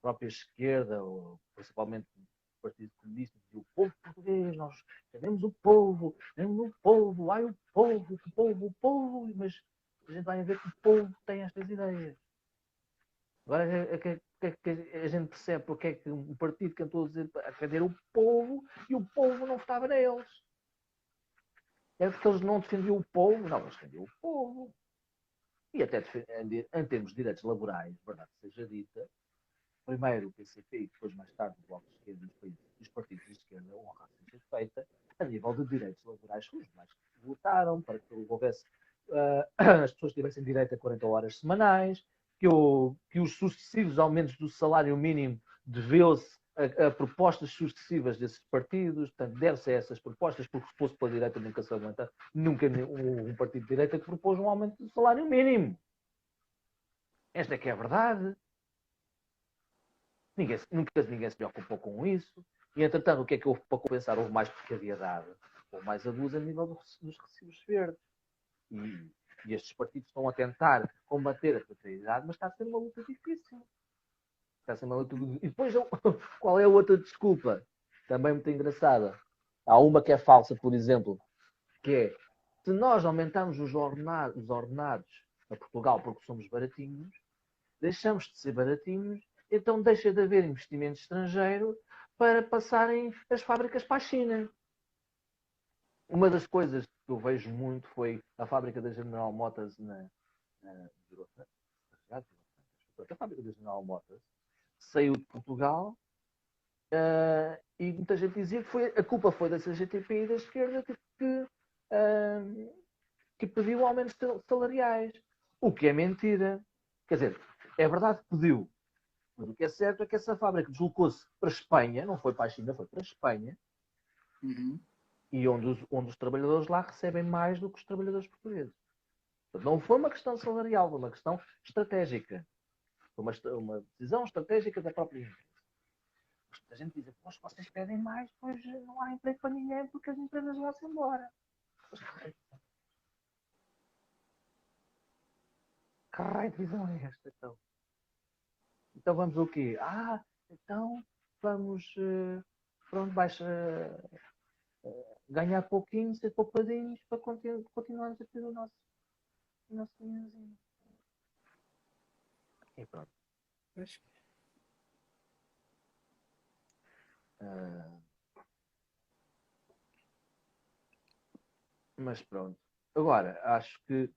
própria esquerda, ou principalmente o Partido Comunista, diz o povo português, nós queremos o povo, ai o povo, mas a gente vai ver que o povo tem estas ideias. Agora a gente percebe porque é que um partido cantou a dizer a defender o povo e o povo não votava neles. É porque eles não defendiam o povo, não, eles defendiam o povo. E até em termos de direitos laborais, verdade seja dita, primeiro o PCP e depois mais tarde o Bloco de Esquerda e os partidos de esquerda, a honra seja feita, a nível de direitos laborais, foram os mais que votaram para que houvesse, as pessoas tivessem direito a 40 horas semanais, que os sucessivos aumentos do salário mínimo deveu-se a propostas sucessivas desses partidos, portanto, deve-se a essas propostas, porque se fosse pela direita nunca se aguenta, nunca um partido de direita que propôs um aumento do salário mínimo. Esta é que é a verdade. Nunca ninguém se preocupou com isso. E, entretanto, o que é que houve para compensar? Houve mais precariedade, houve mais abuso a nível dos recibos verdes. E estes partidos estão a tentar combater a precariedade, mas está a ser uma luta difícil. Está a ser uma luta difícil. E depois, qual é a outra desculpa? Também muito engraçada. Há uma que é falsa, por exemplo, que é, se nós aumentarmos os ordenados a Portugal porque somos baratinhos, deixamos de ser baratinhos, então deixa de haver investimento estrangeiro para passarem as fábricas para a China. Uma das coisas que eu vejo muito foi a fábrica da General Motors a fábrica da General Motors saiu de Portugal e muita gente dizia que a culpa foi da CGTP e da esquerda que pediu aumentos salariais. O que é mentira. Quer dizer, é verdade que pediu, mas o que é certo é que essa fábrica deslocou-se para a Espanha, não foi para a China, foi para a Espanha, e onde os trabalhadores lá recebem mais do que os trabalhadores portugueses. Portanto, não foi uma questão salarial, foi uma questão estratégica. Foi uma decisão estratégica da própria empresa. A gente diz, se vocês pedem mais, pois não há emprego para ninguém porque as empresas vão-se embora. Que raio de visão é esta, então? Então vamos o quê? Então vamos, pronto, baixa, ganhar pouquinho, ser poupadinhos para continuarmos a ter o nosso dinheirozinho. E pronto. Pois. Ah, mas pronto. Agora, acho que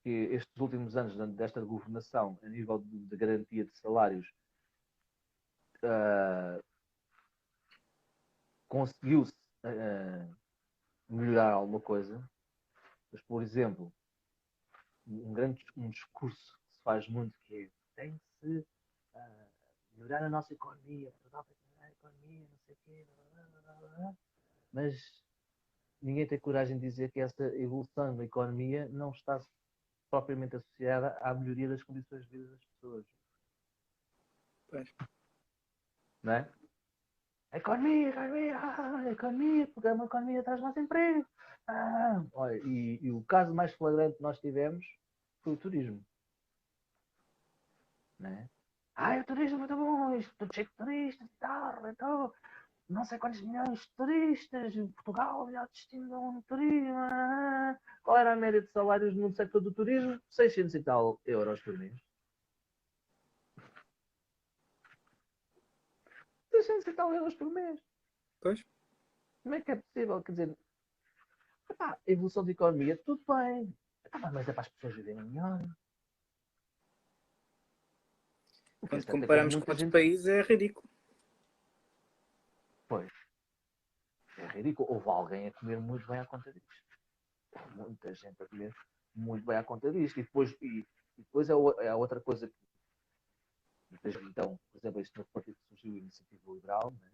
estes últimos anos desta governação, a nível de garantia de salários, ah, conseguiu-se melhorar alguma coisa. Mas, por exemplo, um discurso que se faz muito que é tem que se melhorar a nossa economia, Portugal tem que melhorar a economia, não sei o quê, blá, blá, blá, mas ninguém tem coragem de dizer que essa evolução da economia não está propriamente associada à melhoria das condições de vida das pessoas. Pois. Não é? A economia, porque uma economia traz mais emprego. Olha, e o caso mais flagrante que nós tivemos foi o turismo. Né? O turismo é muito bom, isto tudo cheio de turistas e tal, então, não sei quantos milhões de turistas, Portugal, o melhor destino do turismo. Qual era a média de salários no setor do turismo? 600 e tal euros por mês. 600 e tal euros por mês. Pois. Como é que é possível? Quer dizer, a evolução da economia, tudo bem. Mas é para as pessoas viverem melhor. O que é Quando certo é que houve comparamos com muita outros gente. países é ridículo. Pois, é ridículo. Houve alguém a comer muito bem à conta disto. Muita gente a comer muito bem à conta disto. E depois é a outra coisa que, desde então, por exemplo, este novo partido que surgiu, a Iniciativa Liberal, né?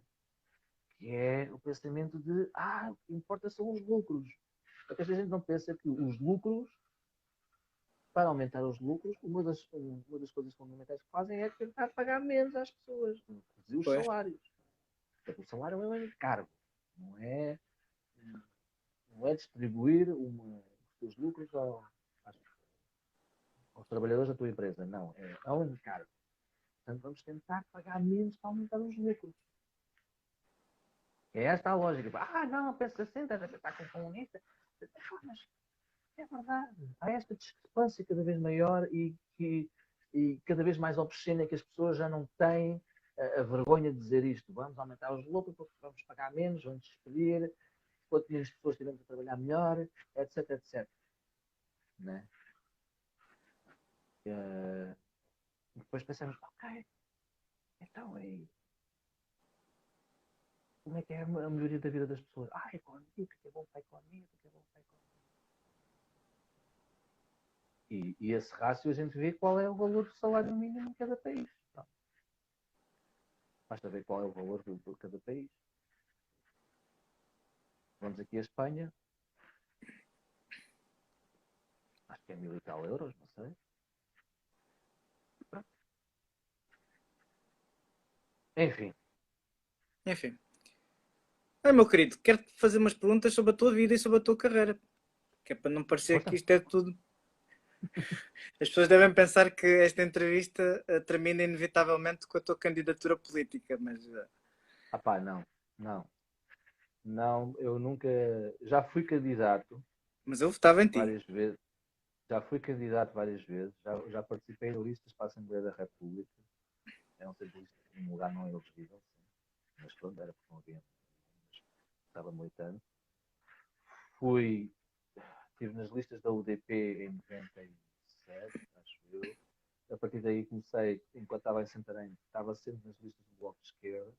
Que é o pensamento de o que importa são os lucros. Porque a gente não pensa que os lucros, para aumentar os lucros, uma das coisas fundamentais que fazem é tentar pagar menos às pessoas, reduzir os Pois. salários. Porque o salário é um encargo, não é, não é distribuir os teus lucros aos trabalhadores da tua empresa. Não, é um encargo. Portanto, vamos tentar pagar menos para aumentar os lucros. É esta a lógica. Não, pensa assim, estás a pensar com comunista. Mas é verdade. Há esta discrepância cada vez maior e cada vez mais obscena que as pessoas já não têm a vergonha de dizer isto. Vamos aumentar os lucros porque vamos pagar menos, vamos despedir, quanto menos pessoas tivermos a trabalhar melhor, etc, etc. Né? Depois pensamos, ok, então aí, como é que é a melhoria da vida das pessoas? A economia, o que é bom para a economia, o que é bom para a economia. E esse rácio a gente vê qual é o valor do salário mínimo em cada país. Não. Basta ver qual é o valor de cada país. Vamos aqui a Espanha, acho que é 1000 e tal euros, não sei. Enfim. Enfim. Meu querido, quero-te fazer umas perguntas sobre a tua vida e sobre a tua carreira. Que é para não parecer que Força? isto é tudo. As pessoas devem pensar que esta entrevista termina inevitavelmente com a tua candidatura política, mas. Não, não. Não, eu nunca. Já fui candidato Mas eu votava em ti. várias vezes. Já fui candidato várias vezes. Já participei em listas para a Assembleia da República. Eram sempre listas num lugar não elegível. Mas pronto, era porque não havia. Estava militando. Fui. Estive nas listas da UDP em 97, acho eu. A partir daí comecei, enquanto estava em Santarém, estava sempre nas listas do Bloco de Esquerda.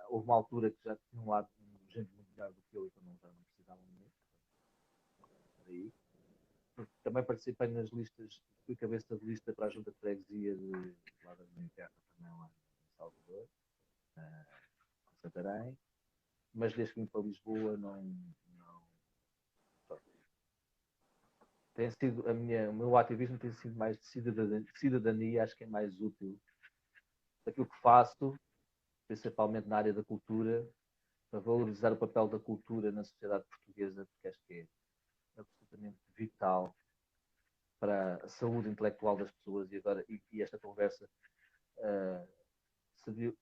Houve uma altura que já tinha um lado gente muito melhor do que eu e que já não precisavam de mim. Daí. Também participei nas listas, fui cabeça de lista para a Junta de Freguesia lá da minha terra, também lá em Salvador, em Santarém. Mas desde que vim para Lisboa não. Tem sido o meu ativismo tem sido mais de cidadania, acho que é mais útil daquilo que faço, principalmente na área da cultura, para valorizar o papel da cultura na sociedade portuguesa, porque acho que é absolutamente vital para a saúde intelectual das pessoas, e esta conversa serviu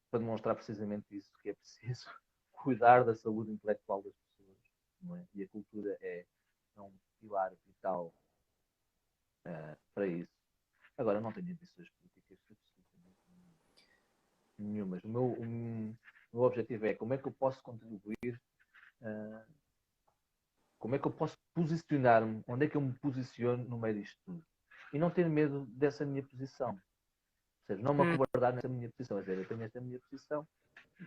para demonstrar precisamente isso, que é preciso cuidar da saúde intelectual das pessoas, não é? E a cultura é um pilar vital para isso. Agora, não tenho ambições políticas absolutamente nenhumas. O meu objetivo é como é que eu posso contribuir, como é que eu posso posicionar-me, onde é que eu me posiciono no meio disto tudo. E não ter medo dessa minha posição. Ou seja, não me acovardar nessa minha posição. Quer dizer, eu tenho esta minha posição,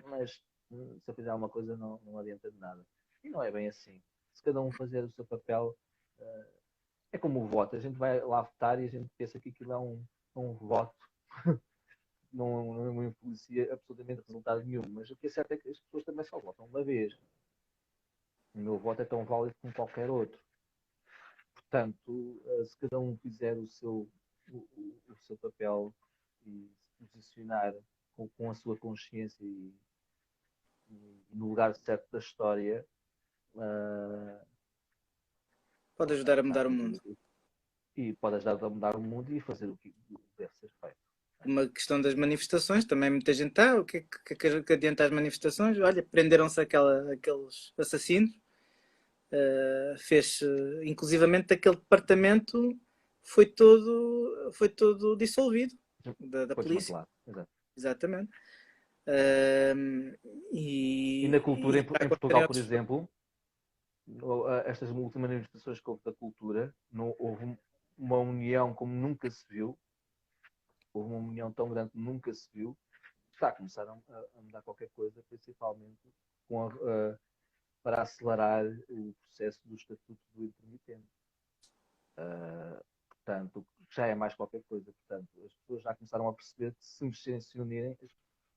mas se eu fizer alguma coisa não adianta de nada. E não é bem assim. Se cada um fazer o seu papel, é como o voto. A gente vai lá votar e a gente pensa que aquilo é um voto. Não influencia absolutamente resultado nenhum. Mas o que é certo é que as pessoas também só votam uma vez. O meu voto é tão válido como qualquer outro. Portanto, se cada um fizer o seu papel e se posicionar com a sua consciência e no lugar certo da história, Pode ajudar a mudar o mundo. E pode ajudar a mudar o mundo e fazer o que deve ser feito. Uma questão das manifestações, também muita gente, o que é que adianta as manifestações? Olha, prenderam-se aqueles assassinos, fez, inclusivamente aquele departamento foi todo dissolvido da Foi polícia. desmantelado, exato. Exatamente. E na cultura, em Portugal, por exemplo, estas últimas manifestações que houve da cultura, não houve uma união como nunca se viu. Houve uma união tão grande como nunca se viu. Começaram a mudar qualquer coisa, principalmente para acelerar o processo do estatuto do intermitente. Portanto, já é mais qualquer coisa. Portanto, as pessoas já começaram a perceber que se mexerem, se unirem,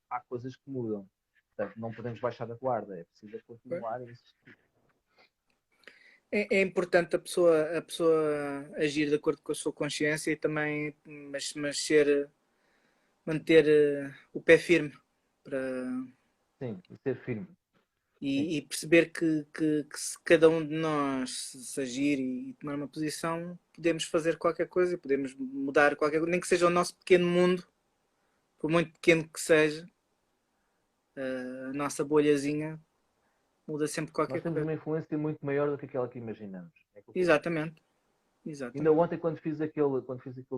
há coisas que mudam. Portanto, não podemos baixar a guarda, é preciso continuar a insistir. É importante a pessoa agir de acordo com a sua consciência e também mas manter o pé firme para Sim, e ser firme. e perceber que se cada um de nós se agir e tomar uma posição, podemos fazer qualquer coisa, podemos mudar qualquer coisa, nem que seja o nosso pequeno mundo, por muito pequeno que seja, a nossa bolhazinha muda sempre qualquer Nós temos coisa. uma influência muito maior do que aquela que imaginamos. Exatamente. Ainda ontem, quando fiz aquele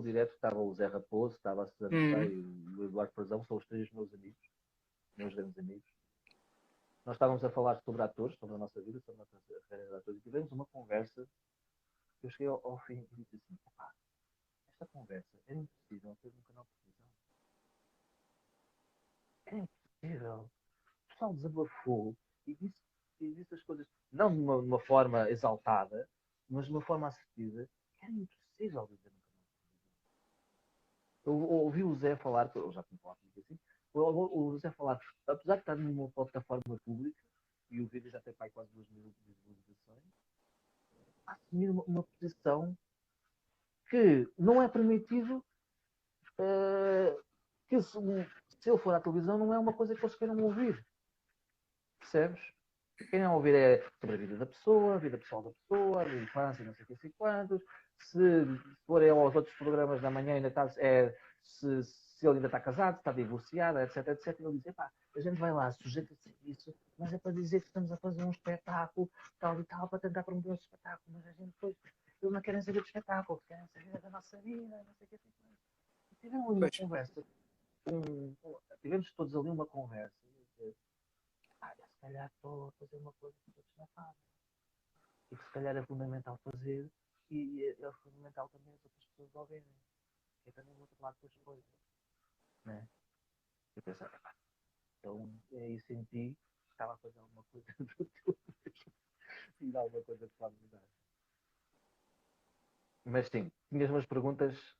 direto, estava o Zé Raposo, estava a Susana Feio e o Eduardo Frazão, são os três meus amigos, meus grandes amigos. Nós estávamos a falar sobre atores, sobre a nossa vida, sobre a nossa carreira de atores, e tivemos uma conversa. Eu cheguei ao fim e disse assim: esta conversa era impossível ter um canal de televisão. Era impossível. O pessoal desabafou e disse as coisas, não de uma forma exaltada, mas de uma forma assertiva. Era impossível dizer um canal de televisão. Eu ouvi o Zé falar, eu já tinha falado comigo assim, o Zé falar, apesar de estar numa plataforma pública, e o vídeo já tem quase 2.000 visualizações, assumir uma posição que não é permitido que se ele for à televisão não é uma coisa que eles queiram ouvir. Percebes? Querem ouvir é sobre a vida da pessoa, a vida pessoal da pessoa, a infância, não sei o que, sei quantos. Se forem aos outros programas da manhã, ainda está, se ele ainda está casado, se está divorciado, etc, etc. Ele diz, a gente vai lá, sujeita-se a isso, mas é para dizer que estamos a fazer um espetáculo, tal e tal, para tentar promover esse espetáculo, mas a gente depois, eles não querem saber do espetáculo, querem saber da nossa vida, não sei o que, sei quantos. Tivemos uma conversa, tivemos todos ali uma conversa, se calhar estou a fazer uma coisa que todos não fazem. E que se calhar é fundamental fazer e é fundamental também as outras pessoas ouvirem. Que é também o outro lado das coisas. Né? Eu pensava, então é isso em ti, estava a fazer alguma coisa do teu e alguma coisa que pode mudar. Mas sim, tinhas umas perguntas.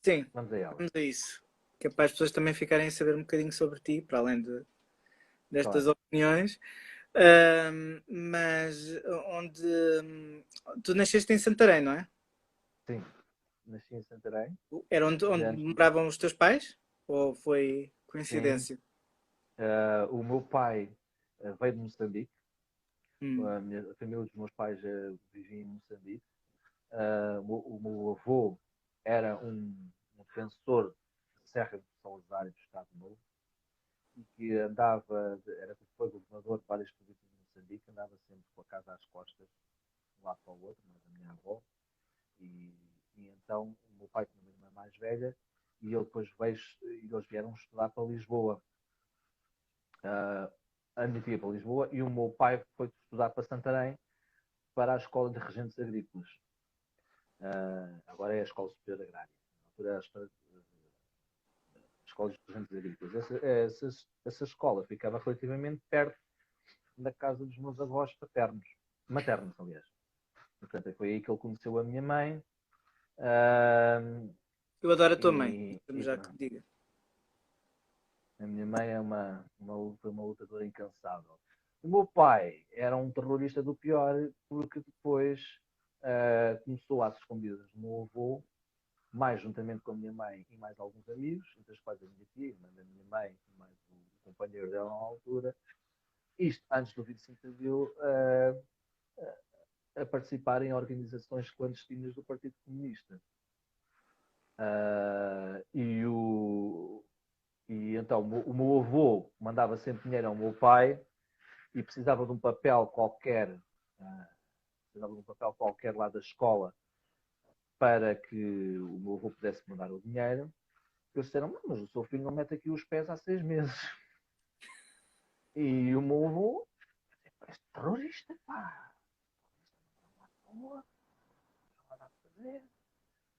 Sim, vamos a elas. vamos a isso. Que é para as pessoas também ficarem a saber um bocadinho sobre ti, para além destas opiniões. Mas onde tu nasceste em Santarém, não é? Sim, nasci em Santarém. Era onde moravam os teus pais? Ou foi coincidência? O meu pai veio de Moçambique. A família dos meus pais vivia em Moçambique. O meu avô era um defensor de Serra do Salazar e do Estado Novo, e que foi governador de várias províncias de Moçambique, andava sempre com a casa às costas, de um lado para o outro, mas a minha avó. E então o meu pai tinha uma irmã mais velha e ele depois eles vieram estudar para Lisboa. A minha tia para Lisboa e o meu pai foi estudar para Santarém, para a Escola de Regentes Agrícolas. Agora é a Escola Superior Agrária. Na altura era a Escola de Regentes Agrícolas. Essa escola ficava relativamente perto da casa dos meus avós maternos, aliás. Portanto, foi aí que ele conheceu a minha mãe. Eu adoro a tua mãe, E já que diga. A minha mãe é uma lutadora incansável. O meu pai era um terrorista do pior, porque depois começou às escondidas do meu avô, mais juntamente com a minha mãe e mais alguns amigos, entre os quais a minha tia, irmã da minha mãe, e mais o companheiro dela na altura, isto antes do 25 de Abril, a participar em organizações clandestinas do Partido Comunista. E então o meu avô mandava sempre dinheiro ao meu pai e precisava de um papel qualquer, lá da escola para que o meu avô pudesse mandar o dinheiro. Eles disseram, mas o seu filho não mete aqui os pés há 6 meses. E o meu avô, és terrorista, pá. Não há nada a fazer.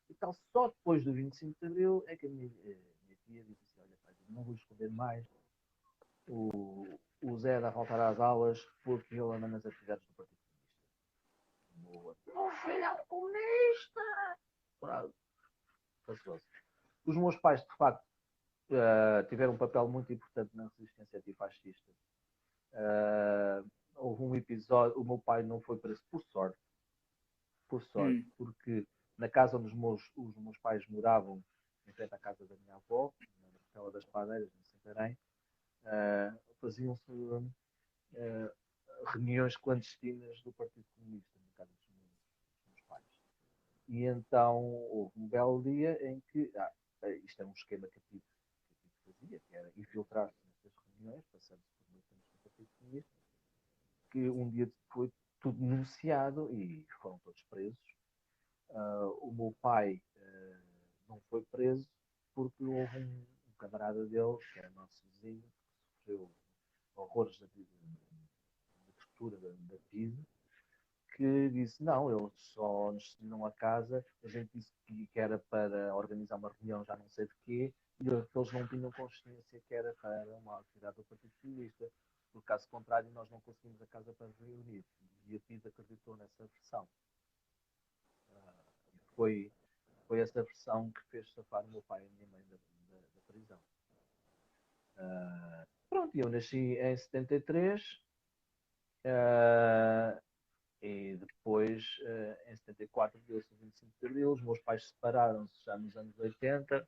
E tal, só depois do 25 de Abril é que a minha tia disse assim, olha, pai, não vou esconder mais. O Zé dá a faltar às aulas porque ele anda nas atividades do Partido Comunista. Meu filho é um comunista! Os meus pais, de facto, tiveram um papel muito importante na resistência antifascista. Houve um episódio, o meu pai não foi preso por sorte, porque na casa onde os meus pais moravam, em frente à casa da minha avó, na Capela das Padeiras, em Santarém, faziam-se reuniões clandestinas do Partido Comunista na casa dos meus pais. E então houve um belo dia em que isto é um esquema que a PIDE fazia, que era infiltrar-se nestas reuniões, passando-se por militantes do Partido Comunista, que um dia foi tudo denunciado e foram todos presos. O meu pai não foi preso porque houve um camarada dele, que era nosso vizinho, que sofreu horrores da tortura da PIDE, que disse, não, eles só nos cediram a casa, a gente disse que era para organizar uma reunião já não sei de quê, e eles não tinham consciência que era para uma atividade do Partido Comunista. Por caso contrário, nós não conseguimos a casa para reunir. E a PIDE acreditou nessa versão. Foi essa versão que fez safar o meu pai e a minha mãe da prisão. Pronto, eu nasci em 73. E depois, em 74, deu-se o 25 de Abril. Os meus pais separaram-se já nos anos 80.